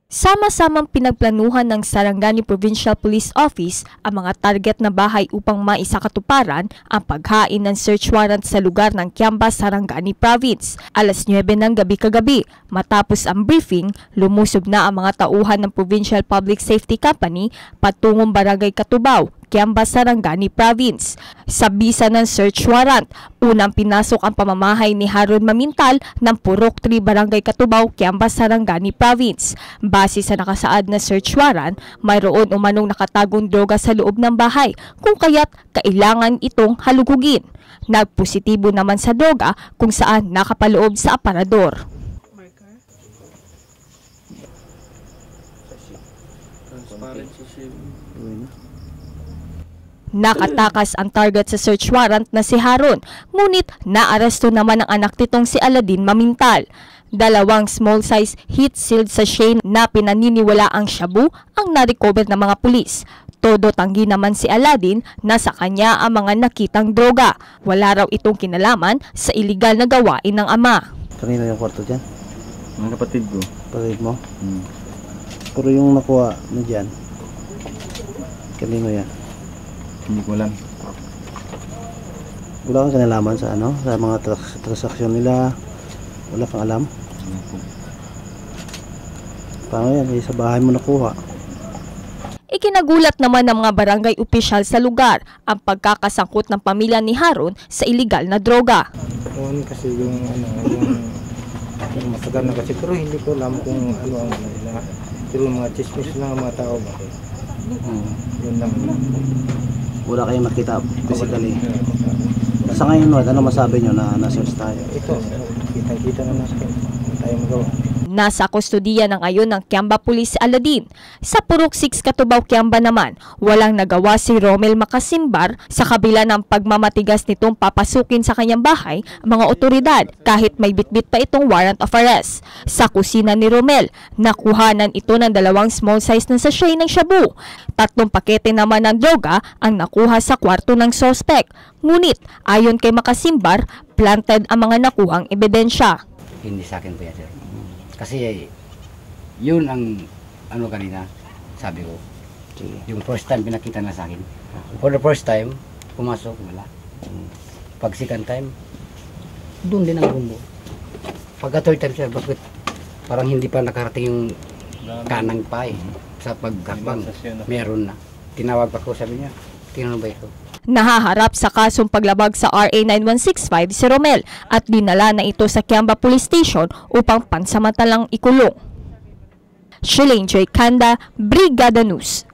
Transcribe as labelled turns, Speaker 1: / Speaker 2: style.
Speaker 1: Sama-samang pinagplanuhan ng Sarangani Provincial Police Office ang mga target na bahay upang maisakatuparan ang paghain ng search warrant sa lugar ng Kiamba, Sarangani Province. Alas 9 ng gabi kagabi, matapos ang briefing, lumusob na ang mga tauhan ng Provincial Public Safety Company patungong Barangay Catubao, Kiamba, Sarangani Province. Sa bisa ng search warrant, unang pinasok ang pamamahay ni Haron Mamintal ng Purok 3 Barangay Catubao, Kiamba, Sarangani Province. Base sa nakasaad na search warrant, mayroon umanong nakatagong droga sa loob ng bahay kung kaya't kailangan itong halugugin. Nagpositibo naman sa droga kung saan nakapaloob sa aparador. Nakatakas ang target sa search warrant na si Haron, ngunit naaresto naman ang anak nitong si Aladin Mamintal. Dalawang small-size heat-sealed sachet na pinaniniwala ang shabu ang na-recover ng mga pulis. Todo tanggi naman si Aladin na sa kanya ang mga nakitang droga. Wala raw itong kinalaman sa iligal na gawain ng ama.
Speaker 2: Kanina yung kwarto dyan?
Speaker 3: Mga kapatid ko.
Speaker 2: Kapatid mo? Pero yung nakuha na dyan, kanino yan?
Speaker 3: Hindi ko alam.
Speaker 2: Wala kang kinalaman sa ano? Sa mga transaksyon nila? Wala kang alam? Paano yan? Sa bahay mo nakuha.
Speaker 1: Ikinagulat naman ng mga barangay opisyal sa lugar ang pagkakasangkot ng pamilya ni Haron sa iligal na droga.
Speaker 4: Noon kasi yung matagal na kasi, pero hindi ko alam kung ano ang nila. Pero mga chismis lang ang mga tao ba? Yun lang.
Speaker 2: Wala kayong nakita physically. Sa ngayon, ano masabi nyo na na-search tayo?
Speaker 4: Ito, kita na natin. Tayo magawa.
Speaker 1: Nasa kustodiya ng ngayon ng Kiamba Police si Aladin. Sa Purok 6 Catubao, Kiamba naman, walang nagawa si Romel Makasimbar sa kabila ng pagmamatigas nitong papasukin sa kanyang bahay ang mga otoridad kahit may bitbit pa itong warrant of arrest. Sa kusina ni Romel, nakuhanan ito ng 2 small size na sachet ng shabu. 3 pakete naman ng droga ang nakuha sa kwarto ng suspect. Ngunit ayon kay Makasimbar, planted ang mga nakuhang ebidensya.
Speaker 5: Hindi sa akin po yan, sir. Kasi yun ang ano kanina sabi ko. Yung first time pinakita na sa akin. For the first time, pumasok, wala. Pag second time, doon din ang rumbo. Pagka third time, sir, bakit parang hindi pa nakarating yung kanang pa eh. Sa pagkakbang, meron na. Tinawag pa ko, sabi niya, tinanong ba ito?
Speaker 1: Nahaharap sa kasong paglabag sa RA 9165 si Romel at dinala na ito sa Kiamba Police Station upang pansamantalang ikulong. Shilane J. Kanda, Brigada News.